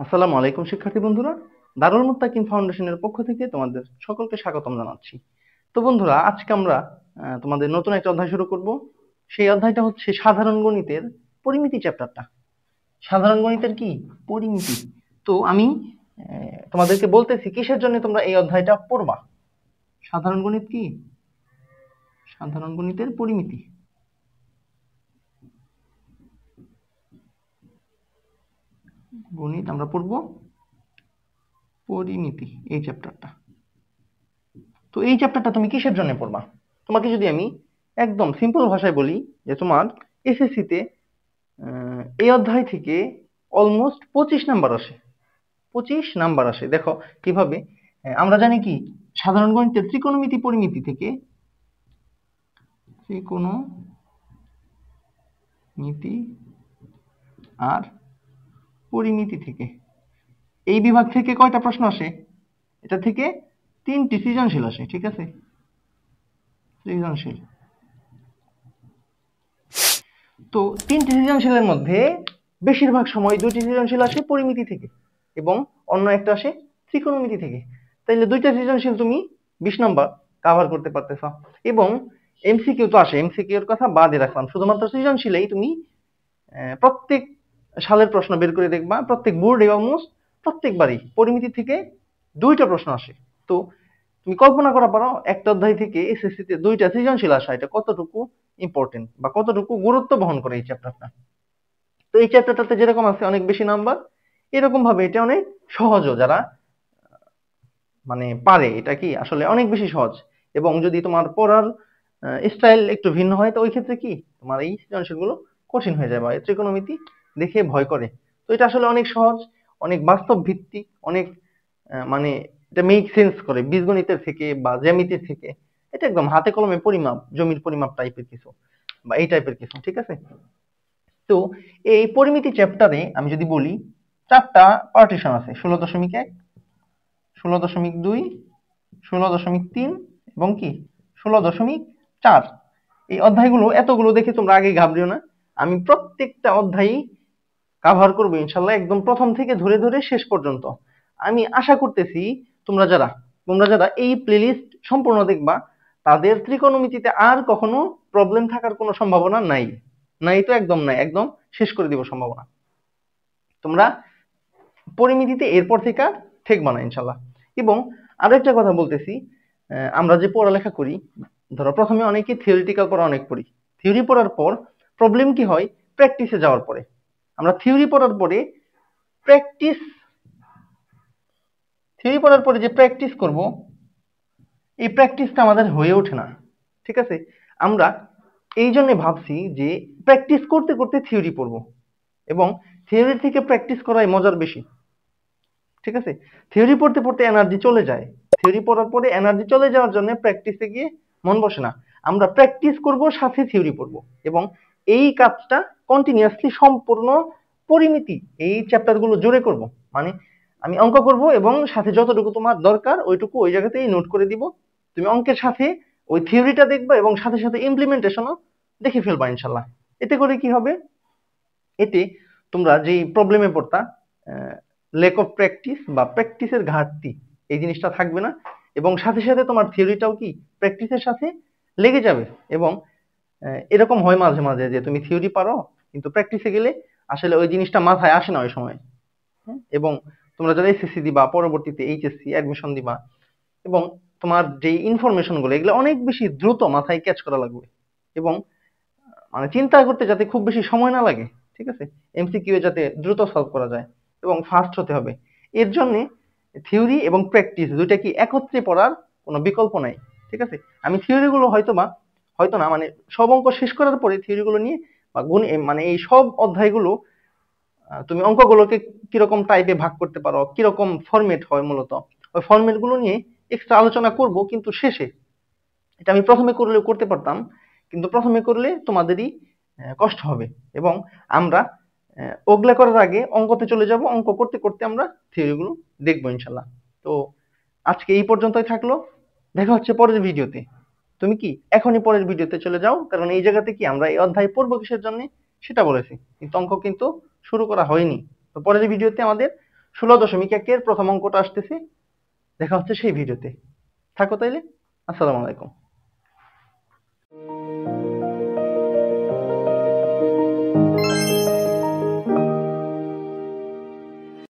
আসসালামু আলাইকুম শিক্ষার্থী বন্ধুরা, দারুল মুত্তাকিন ফাউন্ডেশনের পক্ষ থেকে তোমাদের সকলকে স্বাগতম জানাচ্ছি। তো বন্ধুরা, আজকে আমরা তোমাদের নতুন একটা অধ্যায় শুরু করব। সেই অধ্যায়টা হচ্ছে সাধারণ গণিতের পরিমিতি চ্যাপ্টারটা। সাধারণ গণিতের কি পরিমিতি। তো আমি তোমাদেরকে বলতেছি কিসের জন্য তোমরা এই অধ্যায়টা পড়বা। সাধারণ গণিত কি? সাধারণ গণিতের পরিমিতি। গণিত আমরা পড়ব পরিমিতি, এই চ্যাপ্টারটা। তো এই চ্যাপ্টারটা তুমি কিসের জন্য পড়বা? তোমাকে যদি আমি একদম সিম্পল ভাষায় বলি যে তোমার এসএসসিতে এই অধ্যায় থেকে অলমোস্ট 25 নাম্বার আসে। 25 নাম্বার আসে। দেখো কিভাবে। আমরা জানি কি সাধারণ গণিতের ত্রিকোণমিতি পরিমিতি থেকে, ত্রিকোণমিতি আর পরিমিতি থেকে এই বিভাগ থেকে কয়টা প্রশ্ন আসে? এটা থেকে 3টি সৃজনশীল আসে। ঠিক আছে, সৃজনশীল। তো 3টি সৃজনশীলের মধ্যে বেশিরভাগ সময় 2টি সৃজনশীল আসে পরিমিতি থেকে এবং অন্য একটা আসে ত্রিকোণমিতি থেকে। তাইলে 2টা সৃজনশীল তুমি 20 নাম্বার কভার করতে পারতেছ। এবং এমসিকিউ তো আসে, এমসিকিউ এর কথা বাদে রাখলাম, শুধুমাত্র সৃজনশীলেই তুমি প্রত্যেক সালের প্রশ্ন বের করে দেখবা, প্রত্যেক বোর্ডে অলমোস্ট প্রত্যেকবারই পরিমিতি থেকে 2টা প্রশ্ন আসে। তো তুমি কল্পনা করা পারো একটা অধ্যায় থেকে এসএসসি তে 2টা সৃজনশীল আসা এটা কতটুকু ইম্পর্টেন্ট বা কতটুকু গুরুত্ব বহন করে এই চ্যাপ্টারটা। তো এই চ্যাপ্টারটাতে যেরকম আছে অনেক বেশি নাম্বার, এরকম ভাবে এটা অনেক সহজও, যারা মানে পারে এটা কি আসলে অনেক বেশি সহজ। এবং যদি তোমার পড়ার স্টাইল একটু ভিন্ন হয় তো ওই ক্ষেত্রে কি তোমার এই সৃজনশীলগুলো কঠিন হয়ে যায় বা এই ত্রিকোণমিতি দেখে ভয় করে। তো এটা আসলে অনেক সহজ, অনেক বাস্তব ভিত্তিক, অনেক মানে এটা মেক সেন্স করে বীজগণিতের থেকে বা জ্যামিতির থেকে। এটা একদম হাতে কলমে পরিমাপ, জমির পরিমাপ টাইপের কিছু বা এই টাইপের কিছু। ঠিক আছে। তো এই পরিমিতি চ্যাপ্টারে আমি যদি বলি 4টা পার্টিশন আছে: 16.1, 16.2, 16.3 এবং কি 16.4। এই অধ্যায়গুলো এতগুলো দেখে তোমরা আগে ঘাবড়িও না, আমি প্রত্যেকটা অধ্যায়ই কাভার করবো ইনশাল্লাহ, একদম প্রথম থেকে ধরে ধরে শেষ পর্যন্ত। আমি আশা করতেছি তোমরা যারা এই প্লেলিস্ট সম্পূর্ণ দেখবা তাদের ত্রিকোণমিতিতে আর কখনো প্রবলেম থাকার কোনো সম্ভাবনা নাই। নাই তো একদম নাই, একদম শেষ করে দিব সম্ভাবনা। তোমরা পরিমিতিতে এরপর থেকে আর ঠেকবা না ইনশাল্লাহ। এবং আরো একটা কথা বলতেছি, আমরা যে পড়ালেখা করি, ধরো প্রথমে অনেকে থিওরিটিক্যাল পড়া অনেক পড়ি। থিওরি পড়ার পর প্রবলেম কি হয়, প্র্যাকটিসে যাওয়ার পরে আমরা থিওরি পড়ার পরে প্র্যাকটিস থিওরি পড়ার পরে যে প্র্যাকটিস করব, এই প্র্যাকটিসটা আমাদের হয়ে ওঠে না। ঠিক আছে। আমরা এই জন্য ভাবছি যে প্র্যাকটিস করতে করতে থিওরি পড়বো, এবং থিওরি থেকে প্র্যাকটিস করাই মজার বেশি। ঠিক আছে। থিওরি পড়তে পড়তে এনার্জি চলে যায়, থিওরি পড়ার পরে এনার্জি চলে যাওয়ার জন্য প্র্যাকটিসে গিয়ে মন বসে না। আমরা প্র্যাকটিস করব সাথে থিওরি পড়বো, এবং এই কাজটা কন্টিনিউয়াসলি সম্পূর্ণ পরিমিতি এই চ্যাপ্টারগুলো জুড়ে করব। মানে আমি অঙ্ক করব এবং সাথে যতটুকু তোমার দরকার ওইটুকু ওই জায়গাতেই নোট করে দিব। তুমি অঙ্কের সাথে ওই থিওরিটা দেখবা এবং সাথে সাথে ইমপ্লিমেন্টেশনও দেখে ফেলবা ইনশাল্লাহ। এতে করে কি হবে, এতে তোমরা যেই প্রবলেমে পড়তা, লেক অফ প্র্যাকটিস বা প্র্যাকটিসের ঘাটতি, এই জিনিসটা থাকবে না। এবং সাথে সাথে তোমার থিওরিটাও কি প্র্যাকটিসের সাথে লেগে যাবে। এবং এরকম হয় মাঝে মাঝে যে তুমি থিওরি পারো কিন্তু প্র্যাকটিসে গেলে আসলে ওই জিনিসটা মাথায় আসে না ওই সময়। এবং তোমরা যারা এসএসসি দিবা, পরবর্তীতে এইচএসসি অ্যাডমিশন দিবা, এবং তোমার যে ইনফরমেশন গুলো এগুলো অনেক বেশি দ্রুত মাথায় ক্যাচ করা লাগবে, এবং মানে চিন্তা করতে যাতে খুব বেশি সময় না লাগে। ঠিক আছে। এমসিকিউ যাতে দ্রুত সলভ করা যায় এবং ফাস্ট হতে হবে। এর জন্য থিওরি এবং প্র্যাকটিস দুইটা কি একত্রে পড়ার কোনো বিকল্প নাই। ঠিক আছে। আমি থিওরি গুলো হয়তো না মানে সব অঙ্ক শেষ করার পরে থিওরি গুলো নিয়ে বা গুণ মানে এই সব অধ্যায়গুলো তুমি অঙ্কগুলোকে কিরকম টাইপে ভাগ করতে পারো, কিরকম ফরম্যাট হয় মূলত, ওই ফরম্যাট গুলো নিয়ে এক্সট্রা আলোচনা করব। কিন্তু শেষে এটা আমি প্রথমে করতে পারতাম, কিন্তু প্রথমে করলে তোমাদেরই কষ্ট হবে। এবং আমরা ওগুলা করার আগে অঙ্কতে চলে যাব, অঙ্ক করতে করতে আমরা থিওরিগুলো দেখবো ইনশাল্লাহ। তো আজকে এই পর্যন্তই থাকলো, দেখা হচ্ছে পরের ভিডিওতে। তুমি কি এখনই পরের ভিডিওতে চলে যাও, কারণ এই জায়গাতে কি আমরা এই অধ্যায় পড়বো কিসের জন্য সেটা বলেছি, কিন্তু অঙ্ক কিন্তু শুরু করা হয়নি। তো পরের ভিডিওতে আমাদের 16.1 এর প্রথম অঙ্কটা আসতেছে। দেখা হচ্ছে সেই ভিডিওতে। থাকো তাইলে। আসসালামু আলাইকুম।